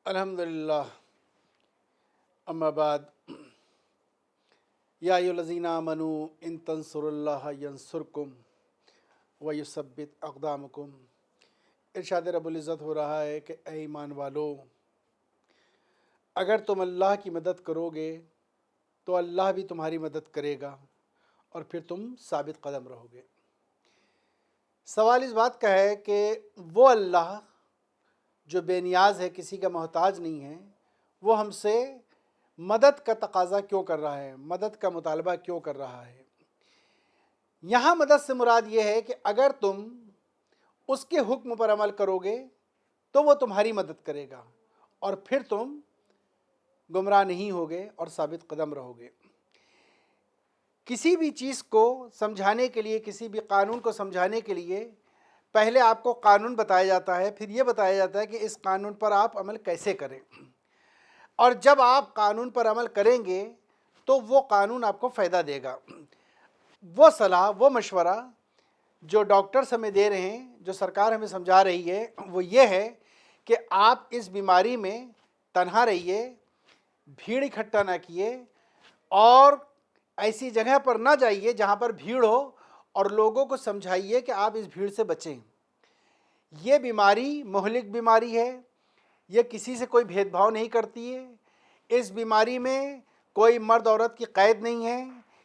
अल्हम्दुलिल्लाह अम्मा बाद या अय्युहल्लज़ीना आमनू इन तंसुरुल्लाह यंसुरकुम व युसब्बित अक़दामकुम। इरशाद रब्बुल इज़्ज़त हो रहा है कि ऐ ईमान वालो, अगर तुम अल्लाह की मदद करोगे तो अल्लाह भी तुम्हारी मदद करेगा और फिर तुम साबित कदम रहोगे। सवाल इस बात का है कि वो अल्लाह जो बेनियाज़ है, किसी का मोहताज नहीं है, वो हमसे मदद का तकाज़ा क्यों कर रहा है, मदद का मुतालबा क्यों कर रहा है। यहाँ मदद से मुराद ये है कि अगर तुम उसके हुक्म पर अमल करोगे तो वो तुम्हारी मदद करेगा और फिर तुम गुमराह नहीं होगे और साबित कदम रहोगे। किसी भी चीज़ को समझाने के लिए, किसी भी कानून को समझाने के लिए पहले आपको कानून बताया जाता है, फिर ये बताया जाता है कि इस कानून पर आप अमल कैसे करें। और जब आप कानून पर अमल करेंगे तो वो कानून आपको फ़ायदा देगा। वो सलाह, वो मशवरा जो डॉक्टर्स हमें दे रहे हैं, जो सरकार हमें समझा रही है, वो ये है कि आप इस बीमारी में तन्हा रहिए, भीड़ इकट्ठा ना किए और ऐसी जगह पर ना जाइए जहाँ पर भीड़ हो, और लोगों को समझाइए कि आप इस भीड़ से बचें। ये बीमारी मुहलिक बीमारी है, ये किसी से कोई भेदभाव नहीं करती है। इस बीमारी में कोई मर्द औरत की क़ैद नहीं है,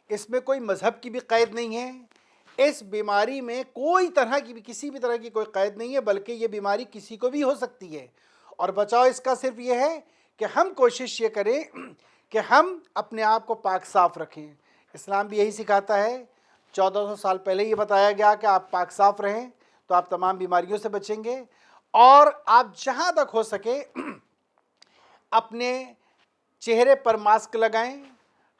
इसमें कोई मज़हब की भी क़ैद नहीं है। इस बीमारी में कोई तरह की भी, किसी भी तरह की कोई क़ैद नहीं है, बल्कि ये बीमारी किसी को भी हो सकती है। और बचाव इसका सिर्फ ये है कि हम कोशिश ये करें कि हम अपने आप को पाक साफ़ रखें। इस्लाम भी यही सिखाता है। 1400 साल पहले ये बताया गया कि आप पाक साफ़ रहें तो आप तमाम बीमारियों से बचेंगे। और आप जहाँ तक हो सके अपने चेहरे पर मास्क लगाएं,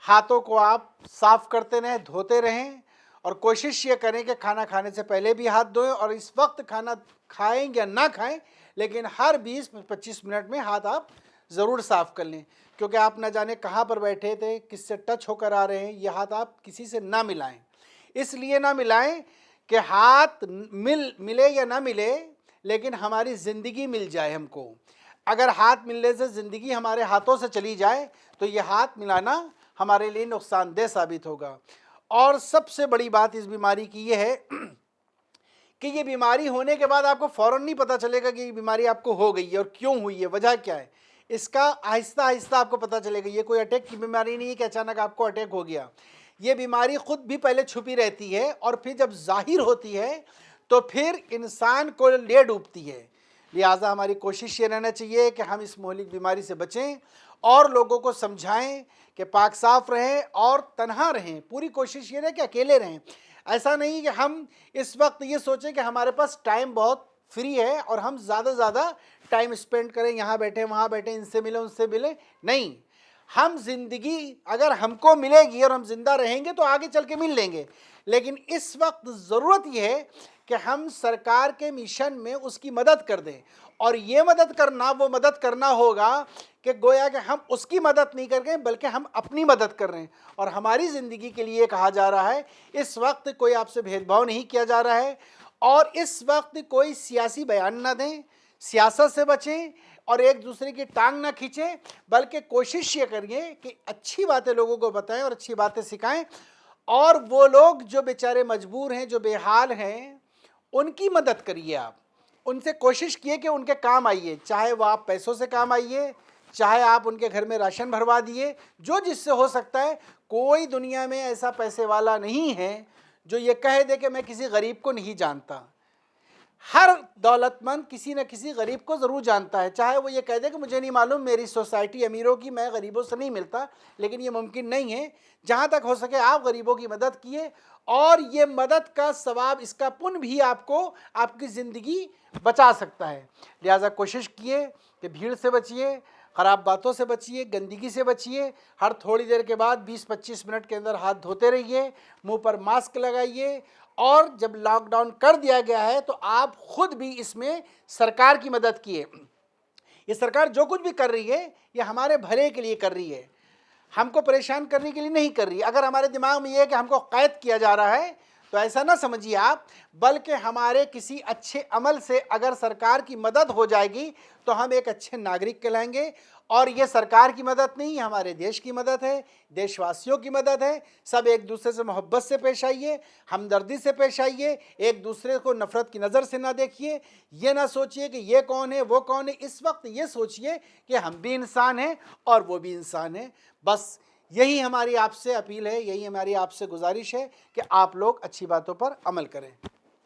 हाथों को आप साफ़ करते रहें, धोते रहें, और कोशिश ये करें कि खाना खाने से पहले भी हाथ धोएं और इस वक्त खाना खाएं या ना खाएं, लेकिन हर 20-25 मिनट में हाथ आप ज़रूर साफ़ कर लें, क्योंकि आप ना जाने कहाँ पर बैठे थे, किससे टच होकर आ रहे हैं। ये हाथ आप किसी से ना मिलाएं। इसलिए ना मिलाएं कि हाथ मिले या ना मिले, लेकिन हमारी ज़िंदगी मिल जाए हमको। अगर हाथ मिलने से ज़िंदगी हमारे हाथों से चली जाए तो ये हाथ मिलाना हमारे लिए नुकसानदेह साबित होगा। और सबसे बड़ी बात इस बीमारी की ये है कि ये बीमारी होने के बाद आपको फ़ौरन नहीं पता चलेगा कि ये बीमारी आपको हो गई है और क्यों हुई है, वजह क्या है। इसका आहिस्ता आहिस्ता आपको पता चलेगा। ये कोई अटैक की बीमारी नहीं है कि अचानक आपको अटैक हो गया। ये बीमारी खुद भी पहले छुपी रहती है और फिर जब ज़ाहिर होती है तो फिर इंसान को ले डूबती है। लिहाजा हमारी कोशिश ये रहना चाहिए कि हम इस मोहलिक बीमारी से बचें और लोगों को समझाएं कि पाक साफ़ रहें और तन्हा रहें। पूरी कोशिश ये रहे कि अकेले रहें। ऐसा नहीं कि हम इस वक्त ये सोचें कि हमारे पास टाइम बहुत फ्री है और हम ज़्यादा से ज़्यादा टाइम स्पेंड करें, यहाँ बैठे वहाँ बैठे, इनसे मिले उनसे मिले। नहीं, हम ज़िंदगी अगर हमको मिलेगी और हम ज़िंदा रहेंगे तो आगे चल के मिल लेंगे, लेकिन इस वक्त ज़रूरत यह है कि हम सरकार के मिशन में उसकी मदद कर दें। और ये मदद करना, वो मदद करना होगा कि गोया कि हम उसकी मदद नहीं कर रहे बल्कि हम अपनी मदद कर रहे हैं। और हमारी ज़िंदगी के लिए कहा जा रहा है, इस वक्त कोई आपसे भेदभाव नहीं किया जा रहा है और इस वक्त कोई सियासी बयान ना दें, सियासत से बचें और एक दूसरे की टांग ना खींचें, बल्कि कोशिश ये करिए कि अच्छी बातें लोगों को बताएं और अच्छी बातें सिखाएं। और वो लोग जो बेचारे मजबूर हैं, जो बेहाल हैं, उनकी मदद करिए। आप उनसे कोशिश किए कि उनके काम आइए, चाहे वो आप पैसों से काम आइए, चाहे आप उनके घर में राशन भरवा दिए, जो जिससे हो सकता है। कोई दुनिया में ऐसा पैसे वाला नहीं है जो ये कह दे कि मैं किसी गरीब को नहीं जानता। हर दौलतमंद किसी न किसी गरीब को ज़रूर जानता है, चाहे वो ये कह दे कि मुझे नहीं मालूम, मेरी सोसाइटी अमीरों की, मैं गरीबों से नहीं मिलता। लेकिन ये मुमकिन नहीं है। जहाँ तक हो सके आप गरीबों की मदद किए और ये मदद का सवाब, इसका पुण्य भी आपको आपकी ज़िंदगी बचा सकता है। लिहाजा कोशिश किए कि भीड़ से बचिए, ख़राब बातों से बचिए, गंदगी से बचिए। हर थोड़ी देर के बाद 20-25 मिनट के अंदर हाथ धोते रहिए, मुंह पर मास्क लगाइए। और जब लॉकडाउन कर दिया गया है तो आप खुद भी इसमें सरकार की मदद कीजिए। ये सरकार जो कुछ भी कर रही है ये हमारे भले के लिए कर रही है, हमको परेशान करने के लिए नहीं कर रही। अगर हमारे दिमाग में ये है कि हमको कैद किया जा रहा है تو ایسا نہ سمجھیے آپ، بلکہ ہمارے کسی اچھے عمل سے اگر سرکار کی مدد ہو جائے گی تو ہم ایک اچھے ناگرک کہلائیں گے، اور یہ سرکار کی مدد نہیں، ہمارے دیش کی مدد ہے، دیش واسیوں کی مدد ہے۔ سب ایک دوسرے سے محبت سے پیش آئیے، ہمدردی سے پیش آئیے، ایک دوسرے کو نفرت کی نظر سے نہ دیکھیے، یہ نہ سوچئے کہ یہ کون ہے وہ کون ہے، اس وقت یہ سوچئے کہ ہم بھی انسان ہیں اور وہ بھی انسان ہیں۔ بس یہی ہماری آپ سے اپیل ہے، یہی ہماری آپ سے گزارش ہے کہ آپ لوگ اچھی باتوں پر عمل کریں۔